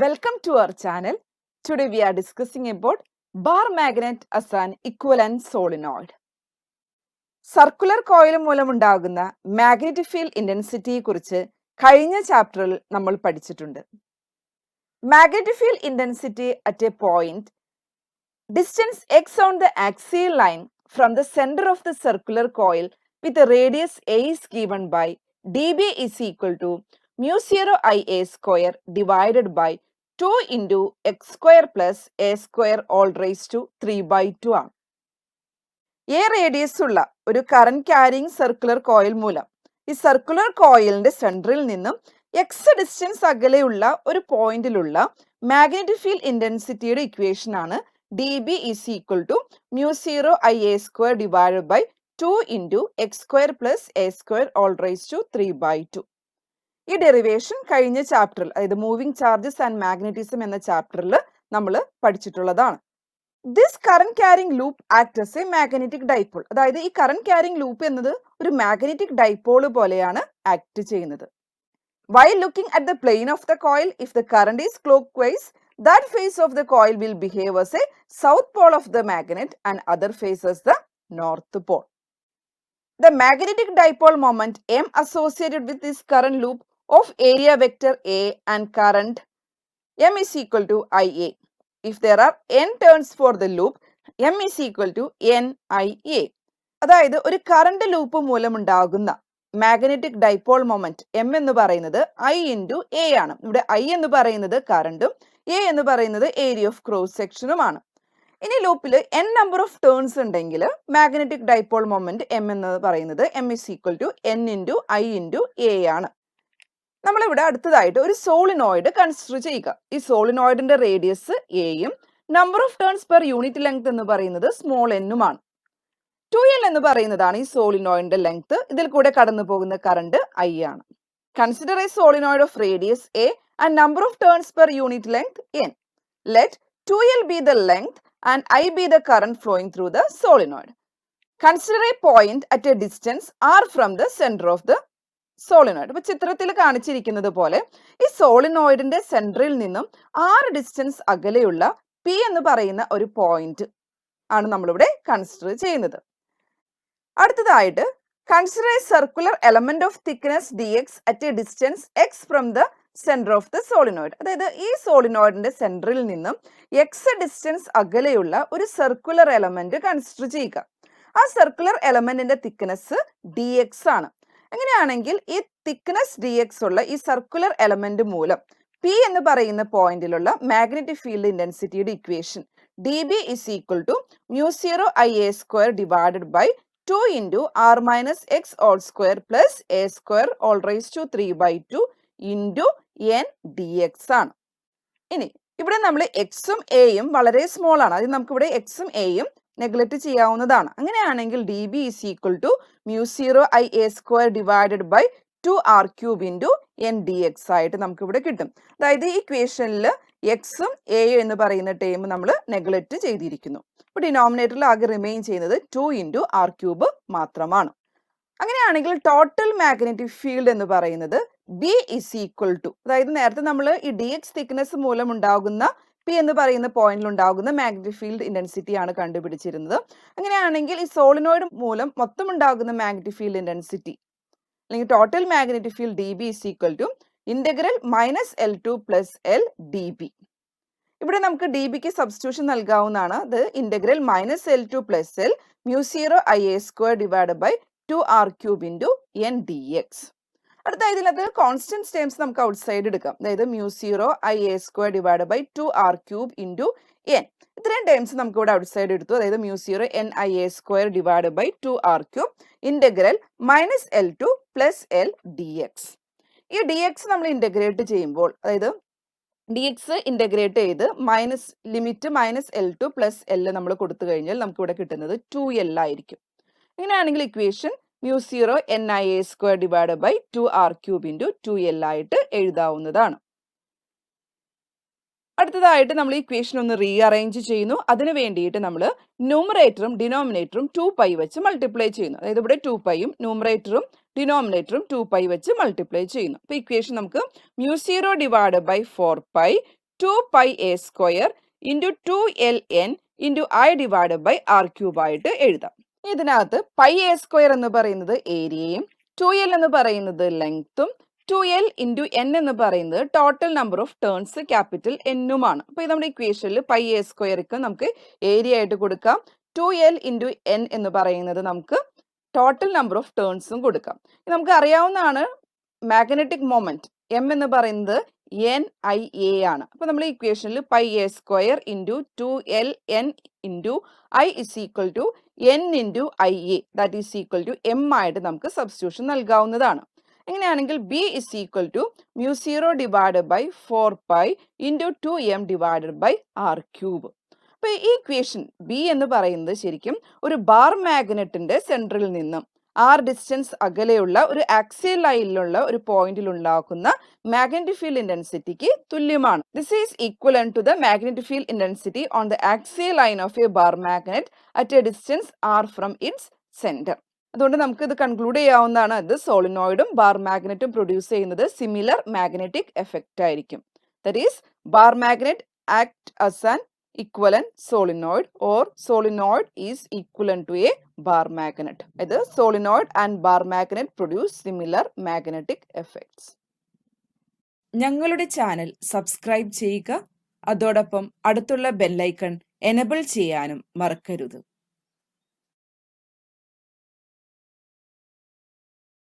Welcome to our channel. Today we are discussing about bar magnet as an equivalent solenoid. Circular coil മൂലമുണ്ടാകുന്ന magnetic field ഇന്റൻസിറ്റിയെ കുറിച്ച് കഴിഞ്ഞ ചാപ്റ്ററിൽ നമ്മൾ പഠിച്ചിട്ടുണ്ട്. Magnetic field intensity at A point distance x on the axial line from the center of the circular coil with a radius a is given by dB is equal to mu 0 IA square divided by 2 into x square plus a square all raised to 3 by 2 ആണ്. A radius ഉള്ള ഒരു current carrying circular coil മൂലം ഈ circular കോയിലിന്റെ സെൻട്രിൽ നിന്നും X distance അകലെയുള്ള ഒരു പോയിന്റിലുള്ള magnetic field ഇന്റൻസിറ്റിയുടെ ഇക്വേഷൻ ആണ് dB is equal to mu 0 IA square divided by 2 into x square plus a square all raised to 3 by 2. ഈ ഡെറിവേഷൻ കഴിഞ്ഞ ചാപ്റ്ററിൽ അതായത് മൂവിംഗ് ചാർജസ് ആൻഡ് മാഗ്നറ്റിസം എന്ന ചാപ്റ്ററിൽ നമ്മൾ പഠിച്ചിട്ടുള്ളതാണ്. This current carrying loop act as a magnetic dipole. അതായത് ഈ കറന്റ് ക്യാരിങ് ലൂപ്പ് എന്നത് ഒരു മാഗ്നറ്റിക് ഡൈപോൾ പോലെയാണ് ആക്ട് ചെയ്യുന്നത്. While looking at the plane of the coil, if the current is clockwise, that face of the coil will behave as a south pole of the magnet and other face as the north pole. The magnetic dipole moment M associated with this current loop of area vector A and current M is equal to IA. If there are n turns for the loop, M is equal to NIA. അതായത് ഒരു current loop മൂലമുണ്ടാകുന്ന magnetic dipole moment M എന്ന് പറയുന്നത് I into A ആണ്. ഇവിടെ I എന്ന് പറയുന്നത് കറണ്ടും എ എന്ന് പറയുന്നത് ഏരിയ ഓഫ് ക്രോസ് സെക്ഷനുമാണ്. ഇനി ലൂപ്പിൽ n നമ്പർ ഓഫ് ടേൺസ് ഉണ്ടെങ്കിൽ മാഗ്നറ്റിക് ഡൈപോൾ മൊമെന്റ് എം എന്ന് പറയുന്നത് M is equal to N into I into A ആണ്. നമ്മളിവിടെ അടുത്തതായിട്ട് ഒരു സോളിനോയിഡ് കൺസിഡർ ചെയ്യുക. ഈ സോളിനോയിഡിന്റെ റേഡിയസ് എയും number of turns per unit length എന്ന് പറയുന്നത് സ്മോൾ എന്നുമാണ്. 2L എന്ന് പറയുന്നതാണ് ഈ സോളിനോയിഡിന്റെ ലെങ്ത്. ഇതിൽ കൂടെ കടന്നു പോകുന്ന കറണ്ട് ഐ ആണ്. Consider A solenoid of radius A and number of turns per unit length N. Let 2L be the length and I be the current flowing through the solenoid. Consider a point at a distance r from the center of the solenoid. അപ്പൊ ചിത്രത്തിൽ കാണിച്ചിരിക്കുന്നത് പോലെ ഈ സോളിനോയിഡിന്റെ സെൻട്രിൽ നിന്നും 6 distance അകലെയുള്ള P എന്ന് പറയുന്ന ഒരു പോയിന്റ് ആണ് നമ്മളിവിടെ കൺസിഡർ ചെയ്യുന്നത്. അടുത്തതായിട്ട് consider A circular element of thickness D X at a distance X from the centre of the solenoid. അതായത് ഈ സോളിനോയിഡിന്റെ സെന്ററിൽ നിന്നും എക്സ് ഡിസ്റ്റൻസ് അകലെയുള്ള ഒരു സർക്കുലർ എലമെന്റ് കൺസിഡർ ചെയ്യുക. ആ സർക്കുലർ എലമെന്റിന്റെ തിക്നെസ് ഡി എക്സ് ആണ്. അങ്ങനെയാണെങ്കിൽ ഈ തിക്നെസ് ഡി എക്സ് ഉള്ള ഈ സർക്കുലർ എലമെന്റ് മൂലം പി എന്ന് പറയുന്ന പോയിന്റിലുള്ള മാഗ്നറ്റിക് ഫീൽഡ് ഇന്റൻസിറ്റിയുടെ equation dB is equal to mu 0 IA square divided by 2 into r minus x all square plus a square all raised to 3 by 2 into n dx ആണ്. ഇനി ഇവിടെ നമ്മൾ എക്സും എയും വളരെ സ്മോൾ ആണ്. അത് നമുക്കിവിടെ എക്സും എയും നെഗ്ലക്ട് ചെയ്യാവുന്നതാണ്. അങ്ങനെയാണെങ്കിൽ dB is equal to mu 0 IA square divided by 2r cube into n dx ആയിട്ട് നമുക്ക് ഇവിടെ കിട്ടും. അതായത് ഈ ഇക്വേഷനിൽ എക്സും എയും എന്ന് പറയുന്ന ടേം നമ്മൾ നെഗ്ലക്ട് ചെയ്തിരിക്കുന്നു. അപ്പോൾ ഡിനോമിനേറ്ററിൽ ആകെ റിമെയിൻ ചെയ്യുന്നത് 2 ഇൻറ്റു ആർ ക്യൂബ് മാത്രമാണ്. അങ്ങനെയാണെങ്കിൽ ടോട്ടൽ മാഗ്നറ്റിക് ഫീൽഡ് എന്ന് പറയുന്നത് ബി ഇസ് ഈക്വൽ ടു, അതായത് നേരത്തെ നമ്മൾ ഈ ഡി എക്സ് തിക്നെസ് മൂലം ഉണ്ടാകുന്ന പി എന്ന് പറയുന്ന പോയിന്റിൽ ഉണ്ടാകുന്ന മാഗ്നറ്റിക് ഫീൽഡ് ഇന്റൻസിറ്റി ആണ് കണ്ടുപിടിച്ചിരുന്നത്. അങ്ങനെയാണെങ്കിൽ ഈ സോളിനോയിഡ് മൂലം മൊത്തം ഉണ്ടാകുന്ന മാഗ്നറ്റിക് ഫീൽഡ് ഇന്റൻസിറ്റി അല്ലെങ്കിൽ total magnetic field D B is equal to integral minus L to plus L D B. ഇവിടെ നമുക്ക് ഡി ബിക്ക് സബ്സ്റ്റിറ്റ്യൂഷൻ നൽകാവുന്നതാണ്. അത് integral minus L to plus L mu 0 I A square divide by 2r cube into N D X. അടുത്ത ഇതിനകത്ത് constant terms നമുക്ക് outside എടുക്കാം. അതായത് mu 0 I A square divide by 2r cube into N. ഇത്രയും terms നമുക്ക് ഇവിടെ outside എടുത്തു. അതായത് mu 0 N I A square divide by 2r cube integral minus L to plus L D X. ഈ D X നമ്മൾ integrate ചെയ്യുമ്പോൾ, അതായത് D X integrate ചെയ്ത് minus limit minus L to plus L നമ്മൾ കൊടുത്തു കഴിഞ്ഞാൽ നമുക്ക് ഇവിടെ കിട്ടുന്നത് 2L ആയിരിക്കും. ഇങ്ങനെയാണെങ്കിൽ equation mu 0 N I A square divide by 2r cube into 2L ആയിട്ട് എഴുതാവുന്നതാണ്. അടുത്തതായിട്ട് നമ്മൾ ഇക്വേഷൻ ഒന്ന് റീഅറേഞ്ച് ചെയ്യുന്നു. അതിന് വേണ്ടിയിട്ട് നമ്മൾ ന്യൂമറേറ്ററും ഡിനോമിനേറ്ററും 2π വെച്ച് മൾട്ടിപ്ലൈ ചെയ്യുന്നു. അതായത് ഇവിടെ 2πയും ന്യൂമറേറ്ററും ഡിനോമിനേറ്ററും 2π വെച്ച് മൾട്ടിപ്ലൈ ചെയ്യുന്നു. അപ്പോൾ ഇക്വേഷൻ നമുക്ക് mu 0 divide by 4π 2 pi a square into 2ln into I divided by r cube ആയിട്ട് എഴുതാം. ഇതിനകത്ത് പൈ എ സ്ക്വയർ എന്ന് പറയുന്നത് ഏരിയയും 2l എന്ന് പറയുന്നത് ലെങ്ത്തും 2l ഇൻറ്റു n എന്ന് പറയുന്നത് total number of turns capital എന്നുമാണ്. അപ്പോൾ നമ്മുടെ ഇക്വേഷനിൽ പൈ എ സ്ക്വയർക്ക് നമുക്ക് ഏരിയ ആയിട്ട് കൊടുക്കാം, 2l ഇൻറ്റു n എന്ന് പറയുന്നത് നമുക്ക് ടോട്ടൽ നമ്പർ ഓഫ് ടേൺസും കൊടുക്കാം. നമുക്ക് അറിയാവുന്നതാണ് മാഗ്നറ്റിക് മൊമെന്റ് m എന്ന് പറയുന്നത് എൻ ഐ എ ആണ്. അപ്പോൾ നമ്മൾ ഇക്വേഷനിൽ pi a square into 2ln into I is equal to n into I A that is equal to M ആയിട്ട് നമുക്ക് സബ്സ്റ്റിറ്റ്യൂഷൻ നൽകാവുന്നതാണ്. എങ്ങനെയാണെങ്കിൽ B is equal to μ0 divided by 4 pi into 2m divided by R cube. അപ്പൊ ഈ equation B എന്ന് പറയുന്നത് ശരിക്കും ഒരു ബാർ മാഗ്നറ്റിന്റെ സെൻട്രൽ നിന്നും ആർ ഡിസ്റ്റൻസ് അകലെയുള്ള ഒരു ആക്സിയൽ ലൈനിലുള്ള ഒരു പോയിന്റിൽ ഉണ്ടാക്കുന്ന മാഗ്നറ്റിക് ഫീൽഡ് ഇന്റൻസിറ്റിക്ക് തുല്യമാണ്. This is equivalent to the magnetic field intensity on the axial line of a bar magnet at a distance R from its centre. അതുകൊണ്ട് നമുക്ക് ഇത് കൺക്ലൂഡ് ചെയ്യാവുന്നതാണ്, ഇത് സോളിനോയിഡും ബാർ മാഗ്നറ്റും പ്രൊഡ്യൂസ് ചെയ്യുന്നത് സിമിലർ മാഗ്നറ്റിക് എഫക്റ്റ് ആയിരിക്കും. That is bar magnet act as an equivalent solenoid or solenoid is equivalent to a bar magnet. ഇത് solenoid and bar magnet produce similar magnetic effects. ഞങ്ങളുടെ channel subscribe ചെയ്യുക, അതോടൊപ്പം അടുത്തുള്ള bell icon enable ചെയ്യാനും മറക്കരുത്.